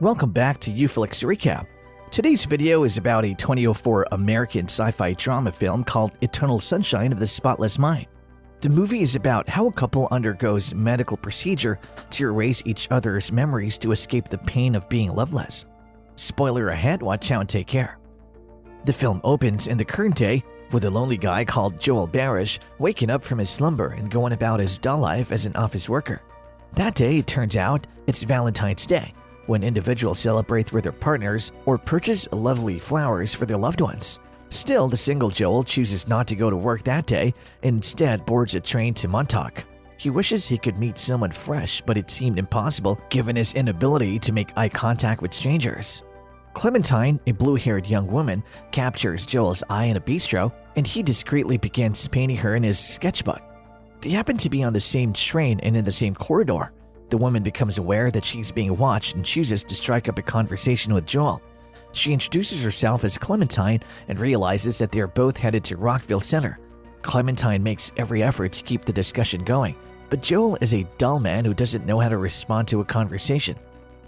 Welcome back to Uflix Recap. Today's video is about a 2004 American sci-fi drama film called Eternal Sunshine of the Spotless Mind. The movie is about how a couple undergoes medical procedure to erase each other's memories to escape the pain of being loveless. Spoiler ahead, watch out and take care. The film opens in the current day with a lonely guy called Joel Barish waking up from his slumber and going about his dull life as an office worker. That day, it turns out, it's Valentine's Day, when individuals celebrate with their partners or purchase lovely flowers for their loved ones. Still, the single Joel chooses not to go to work that day and instead boards a train to Montauk. He wishes he could meet someone fresh, but it seemed impossible given his inability to make eye contact with strangers. Clementine, a blue-haired young woman, captures Joel's eye in a bistro, and he discreetly begins painting her in his sketchbook. They happen to be on the same train and in the same corridor. The woman becomes aware that she's being watched and chooses to strike up a conversation with Joel. She introduces herself as Clementine and realizes that they are both headed to Rockville Center. Clementine makes every effort to keep the discussion going, but Joel is a dull man who doesn't know how to respond to a conversation.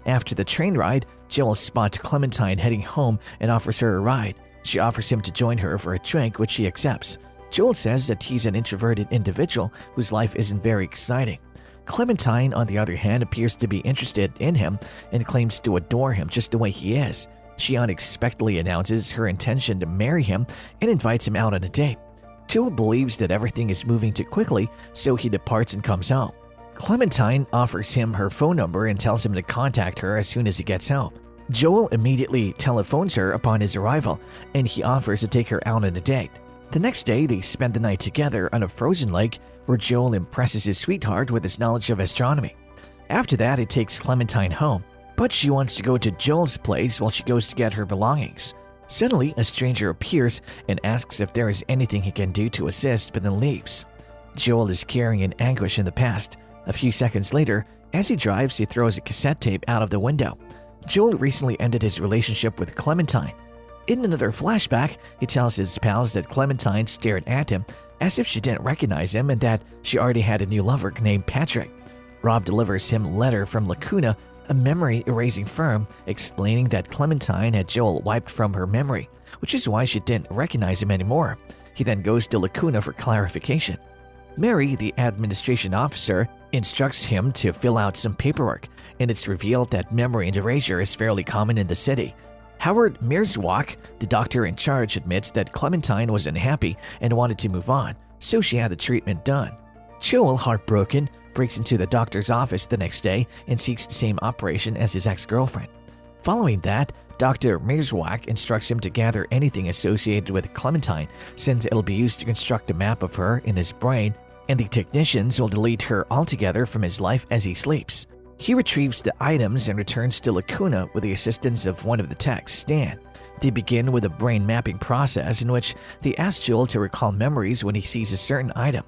After the train ride, Joel spots Clementine heading home and offers her a ride. She offers him to join her for a drink, which he accepts. Joel says that he's an introverted individual whose life isn't very exciting. Clementine, on the other hand, appears to be interested in him and claims to adore him just the way he is. She unexpectedly announces her intention to marry him and invites him out on a date. Joel believes that everything is moving too quickly, so he departs and comes home. Clementine offers him her phone number and tells him to contact her as soon as he gets home. Joel immediately telephones her upon his arrival, and he offers to take her out on a date. The next day, they spend the night together on a frozen lake where Joel impresses his sweetheart with his knowledge of astronomy. After that, he takes Clementine home, but she wants to go to Joel's place while she goes to get her belongings. Suddenly, a stranger appears and asks if there is anything he can do to assist, but then leaves. Joel is carrying an anguish in the past. A few seconds later, as he drives, he throws a cassette tape out of the window. Joel recently ended his relationship with Clementine. In another flashback, he tells his pals that Clementine stared at him as if she didn't recognize him and that she already had a new lover named Patrick. Rob delivers him a letter from Lacuna, a memory-erasing firm, explaining that Clementine had Joel wiped from her memory, which is why she didn't recognize him anymore. He then goes to Lacuna for clarification. Mary, the administration officer, instructs him to fill out some paperwork, and it's revealed that memory and erasure is fairly common in the city. Howard Mierzwak, the doctor in charge, admits that Clementine was unhappy and wanted to move on, so she had the treatment done. Joel, heartbroken, breaks into the doctor's office the next day and seeks the same operation as his ex-girlfriend. Following that, Dr. Mierzwak instructs him to gather anything associated with Clementine, since it'll be used to construct a map of her in his brain, and the technicians will delete her altogether from his life as he sleeps. He retrieves the items and returns to Lacuna with the assistance of one of the techs, Stan. They begin with a brain mapping process in which they ask Joel to recall memories when he sees a certain item.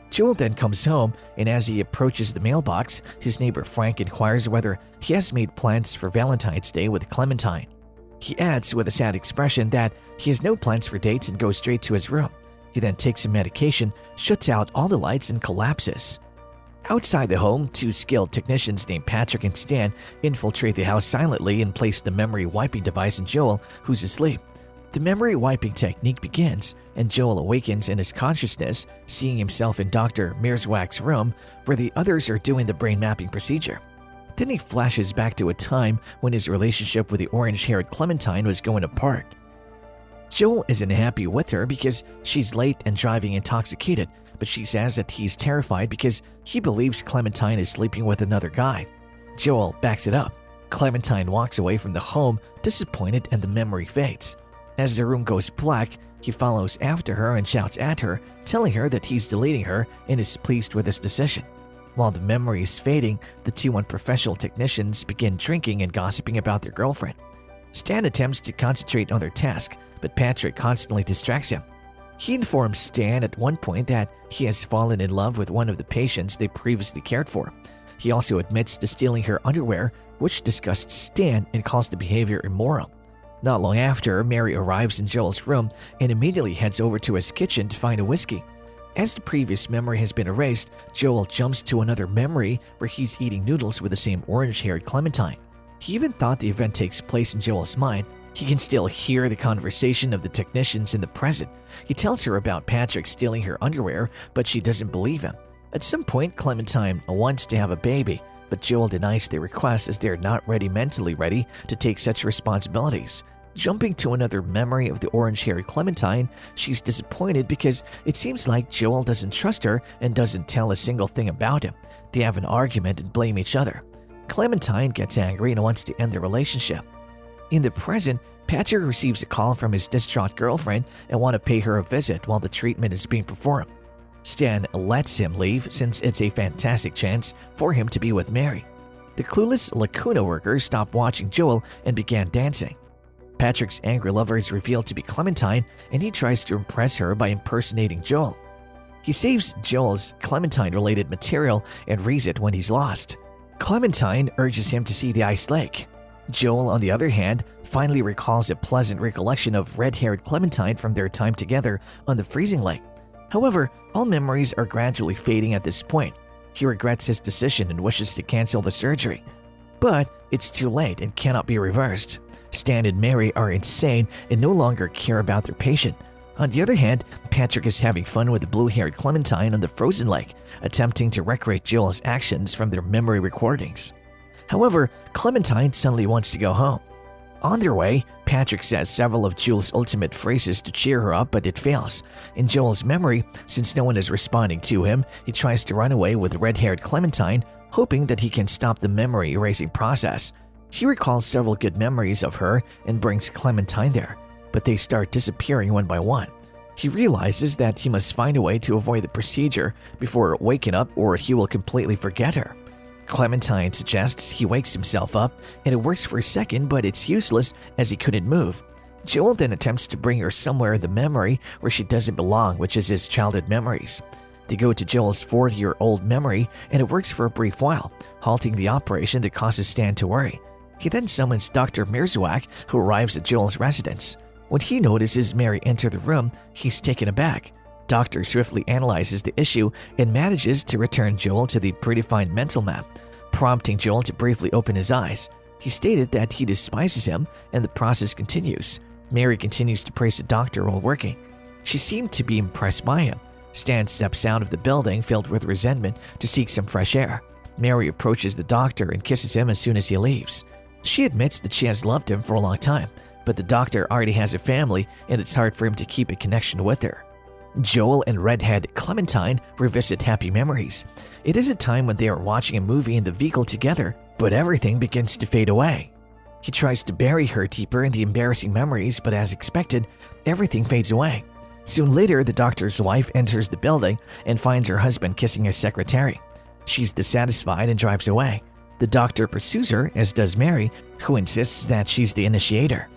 Joel then comes home, and as he approaches the mailbox, his neighbor Frank inquires whether he has made plans for Valentine's Day with Clementine. He adds with a sad expression that he has no plans for dates and goes straight to his room. He then takes some medication, shuts out all the lights, and collapses. Outside the home, two skilled technicians named Patrick and Stan infiltrate the house silently and place the memory wiping device in Joel, who's asleep. The memory wiping technique begins, and Joel awakens in his consciousness, seeing himself in Dr. Mierzwak's room, where the others are doing the brain mapping procedure. Then he flashes back to a time when his relationship with the orange-haired Clementine was going apart. Joel isn't happy with her because she's late and driving intoxicated, but she says that he's terrified because he believes Clementine is sleeping with another guy. Joel backs it up. Clementine walks away from the home, disappointed, and the memory fades. As the room goes black, he follows after her and shouts at her, telling her that he's deleting her and is pleased with his decision. While the memory is fading, the two unprofessional technicians begin drinking and gossiping about their girlfriend. Stan attempts to concentrate on their task, but Patrick constantly distracts him. He informs Stan at one point that he has fallen in love with one of the patients they previously cared for. He also admits to stealing her underwear, which disgusts Stan and calls the behavior immoral. Not long after, Mary arrives in Joel's room and immediately heads over to his kitchen to find a whiskey. As the previous memory has been erased, Joel jumps to another memory where he's eating noodles with the same orange-haired Clementine. He even thought the event takes place in Joel's mind. He can still hear the conversation of the technicians in the present. He tells her about Patrick stealing her underwear, but she doesn't believe him. At some point, Clementine wants to have a baby, but Joel denies the request as they're not mentally ready to take such responsibilities. Jumping to another memory of the orange-haired Clementine, she's disappointed because it seems like Joel doesn't trust her and doesn't tell a single thing about him. They have an argument and blame each other. Clementine gets angry and wants to end the relationship. In the present, Patrick receives a call from his distraught girlfriend and wants to pay her a visit while the treatment is being performed. Stan lets him leave since it's a fantastic chance for him to be with Mary. The clueless Lacuna workers stopped watching Joel and began dancing. Patrick's angry lover is revealed to be Clementine, and he tries to impress her by impersonating Joel. He saves Joel's Clementine-related material and reads it when he's lost. Clementine urges him to see the ice lake. Joel, on the other hand, finally recalls a pleasant recollection of red-haired Clementine from their time together on the freezing lake. However, all memories are gradually fading at this point. He regrets his decision and wishes to cancel the surgery. But it's too late and cannot be reversed. Stan and Mary are insane and no longer care about their patient. On the other hand, Patrick is having fun with the blue-haired Clementine on the frozen lake, attempting to recreate Joel's actions from their memory recordings. However, Clementine suddenly wants to go home. On their way, Patrick says several of Joel's ultimate phrases to cheer her up, but it fails. In Joel's memory, since no one is responding to him, he tries to run away with red-haired Clementine, hoping that he can stop the memory erasing process. He recalls several good memories of her and brings Clementine there, but they start disappearing one by one. He realizes that he must find a way to avoid the procedure before waking up or he will completely forget her. Clementine suggests he wakes himself up, and it works for a second, but it's useless as he couldn't move. Joel then attempts to bring her somewhere in the memory where she doesn't belong, which is his childhood memories. They go to Joel's 40-year-old memory, and it works for a brief while, halting the operation that causes Stan to worry. He then summons Dr. Mirzwak, who arrives at Joel's residence. When he notices Mary enter the room, he's taken aback. Doctor swiftly analyzes the issue and manages to return Joel to the predefined mental map, prompting Joel to briefly open his eyes. He stated that he despises him, and the process continues. Mary continues to praise the doctor while working. She seemed to be impressed by him. Stan steps out of the building filled with resentment to seek some fresh air. Mary approaches the doctor and kisses him as soon as he leaves. She admits that she has loved him for a long time, but the doctor already has a family and it's hard for him to keep a connection with her. Joel and redhead Clementine revisit happy memories. It is a time when they are watching a movie in the vehicle together, but everything begins to fade away. He tries to bury her deeper in the embarrassing memories, but as expected, everything fades away. Soon later, the doctor's wife enters the building and finds her husband kissing his secretary. She's dissatisfied and drives away. The doctor pursues her, as does Mary, who insists that she's the initiator.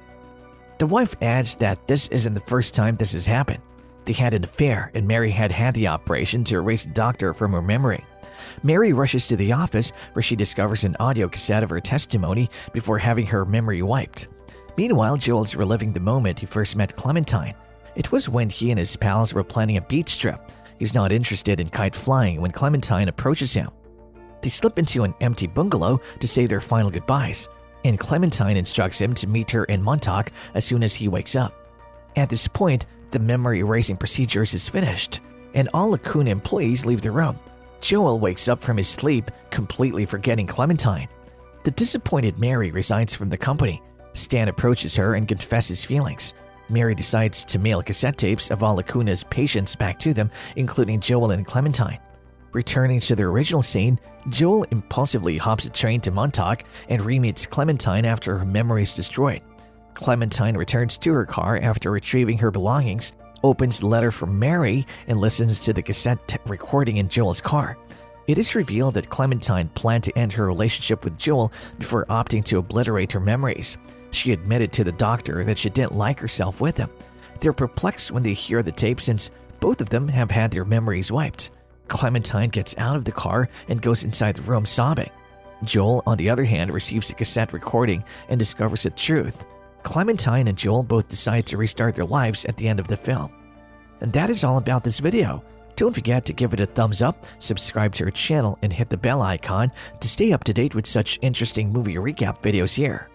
The wife adds that this isn't the first time this has happened. They had an affair, and Mary had had the operation to erase the doctor from her memory. Mary rushes to the office where she discovers an audio cassette of her testimony before having her memory wiped. Meanwhile, Joel's reliving the moment he first met Clementine. It was when he and his pals were planning a beach trip. He's not interested in kite flying when Clementine approaches him. They slip into an empty bungalow to say their final goodbyes, and Clementine instructs him to meet her in Montauk as soon as he wakes up. At this point, the memory erasing procedures is finished, and all Lacuna employees leave the room. Joel wakes up from his sleep, completely forgetting Clementine. The disappointed Mary resigns from the company. Stan approaches her and confesses feelings. Mary decides to mail cassette tapes of all Lacuna's patients back to them, including Joel and Clementine. Returning to the original scene, Joel impulsively hops a train to Montauk and re-meets Clementine after her memory is destroyed. Clementine returns to her car after retrieving her belongings, opens the letter from Mary, and listens to the cassette recording in Joel's car. It is revealed that Clementine planned to end her relationship with Joel before opting to obliterate her memories. She admitted to the doctor that she didn't like herself with him. They're perplexed when they hear the tape since both of them have had their memories wiped. Clementine gets out of the car and goes inside the room sobbing. Joel, on the other hand, receives a cassette recording and discovers the truth. Clementine and Joel both decide to restart their lives at the end of the film. And that is all about this video. Don't forget to give it a thumbs up, subscribe to our channel, and hit the bell icon to stay up to date with such interesting movie recap videos here.